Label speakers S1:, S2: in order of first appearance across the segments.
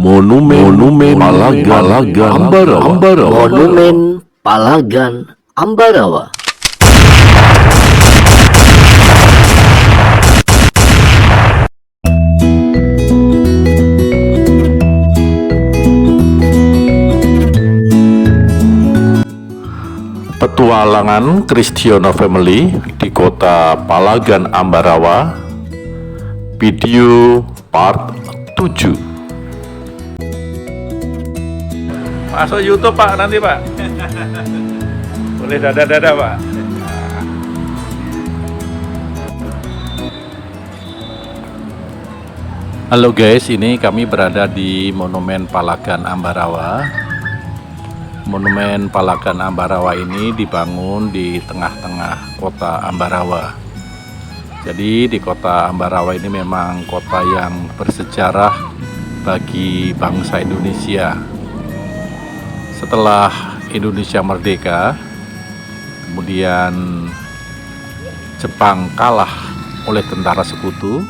S1: Monumen Palagan Ambarawa.
S2: Monumen Palagan Ambarawa.
S1: Petualangan Kristiono Family di kota Palagan Ambarawa. Video part 7.
S3: Masuk YouTube Pak nanti Pak. Boleh dada-dada Pak.
S1: Halo guys, ini kami berada di Monumen Palagan Ambarawa. Monumen Palagan Ambarawa ini dibangun di tengah-tengah kota Ambarawa. Jadi di kota Ambarawa ini memang kota yang bersejarah bagi bangsa Indonesia. Setelah Indonesia merdeka, kemudian Jepang kalah oleh tentara sekutu,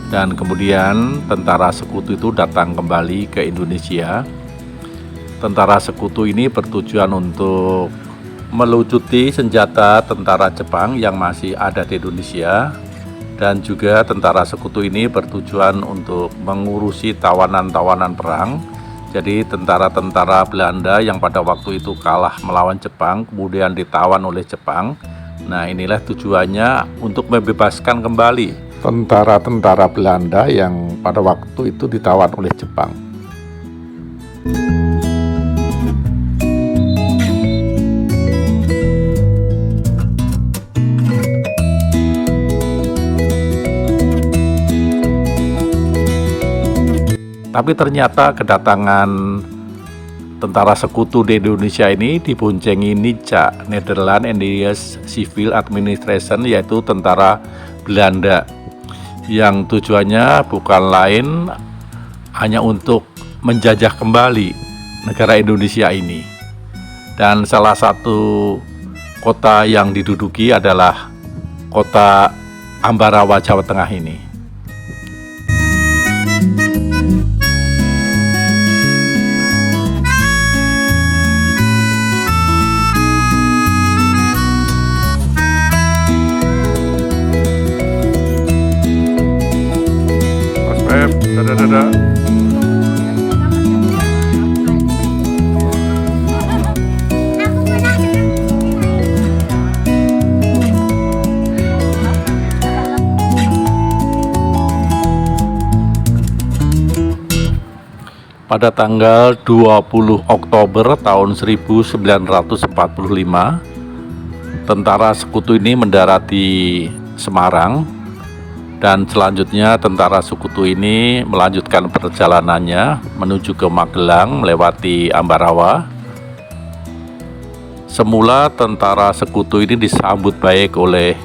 S1: dan kemudian tentara sekutu itu datang kembali ke Indonesia. Tentara sekutu ini bertujuan untuk melucuti senjata tentara Jepang yang masih ada di Indonesia, dan juga tentara sekutu ini bertujuan untuk mengurusi tawanan-tawanan perang. Jadi tentara-tentara Belanda yang pada waktu itu kalah melawan Jepang kemudian ditawan oleh Jepang. Nah, inilah tujuannya untuk membebaskan kembali tentara-tentara Belanda yang pada waktu itu ditawan oleh Jepang. Tapi ternyata kedatangan tentara sekutu di Indonesia ini diboncengi NICA, Netherlands Indian Civil Administration, yaitu tentara Belanda, yang tujuannya bukan lain hanya untuk menjajah kembali negara Indonesia ini. Dan salah satu kota yang diduduki adalah kota Ambarawa, Jawa Tengah ini.
S3: Dada-dada.
S1: Pada tanggal 20 Oktober tahun 1945, tentara sekutu ini mendarat di Semarang, dan selanjutnya tentara sekutu ini melanjutkan perjalanannya menuju ke Magelang melewati Ambarawa. Semula tentara sekutu ini disambut baik oleh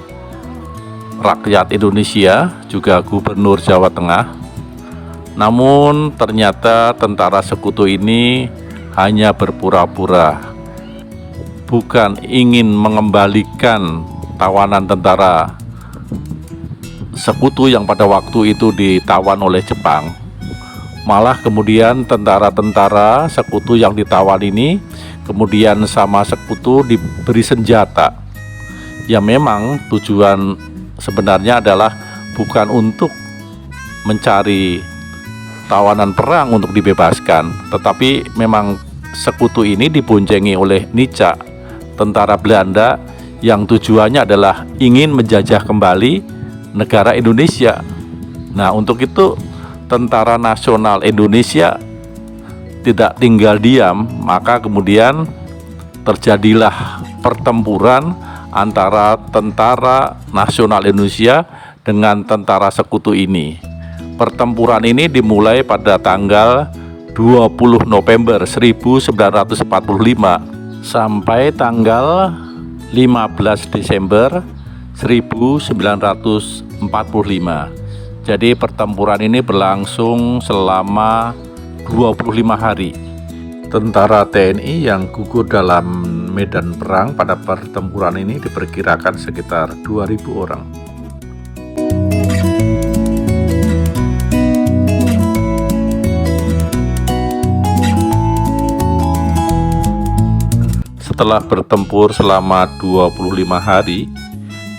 S1: rakyat Indonesia, juga Gubernur Jawa Tengah. Namun ternyata tentara sekutu ini hanya berpura-pura, bukan ingin mengembalikan tawanan tentara sekutu yang pada waktu itu ditawan oleh Jepang. Malah kemudian tentara-tentara sekutu yang ditawan ini kemudian sama sekutu diberi senjata. Ya memang tujuan sebenarnya adalah bukan untuk mencari tawanan perang untuk dibebaskan, tetapi memang sekutu ini diboncengi oleh NICA, tentara Belanda, yang tujuannya adalah ingin menjajah kembali negara Indonesia. Nah, untuk itu Tentara Nasional Indonesia tidak tinggal diam, maka kemudian terjadilah pertempuran antara Tentara Nasional Indonesia dengan tentara sekutu ini. Pertempuran ini dimulai pada tanggal 20 November 1945 sampai tanggal 15 Desember 1945. Jadi pertempuran ini berlangsung selama 25 hari. Tentara TNI yang gugur dalam medan perang pada pertempuran ini diperkirakan sekitar 2.000 orang. setelah bertempur selama 25 hari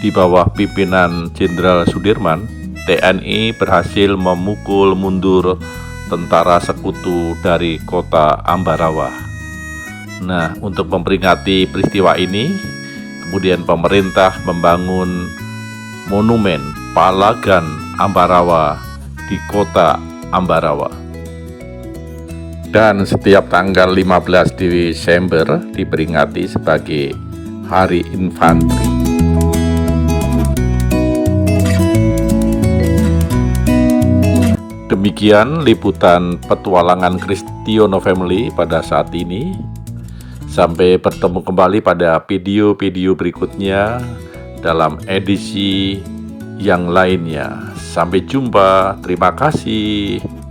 S1: di bawah pimpinan Jenderal Sudirman, TNI berhasil memukul mundur tentara sekutu dari kota Ambarawa. Nah, untuk memperingati peristiwa ini, kemudian pemerintah membangun monumen Palagan Ambarawa di kota Ambarawa. Dan setiap tanggal 15 Desember diperingati sebagai Hari Infanteri. Demikian liputan petualangan Kristiono Family pada saat ini. Sampai bertemu kembali pada video-video berikutnya dalam edisi yang lainnya. Sampai jumpa, terima kasih.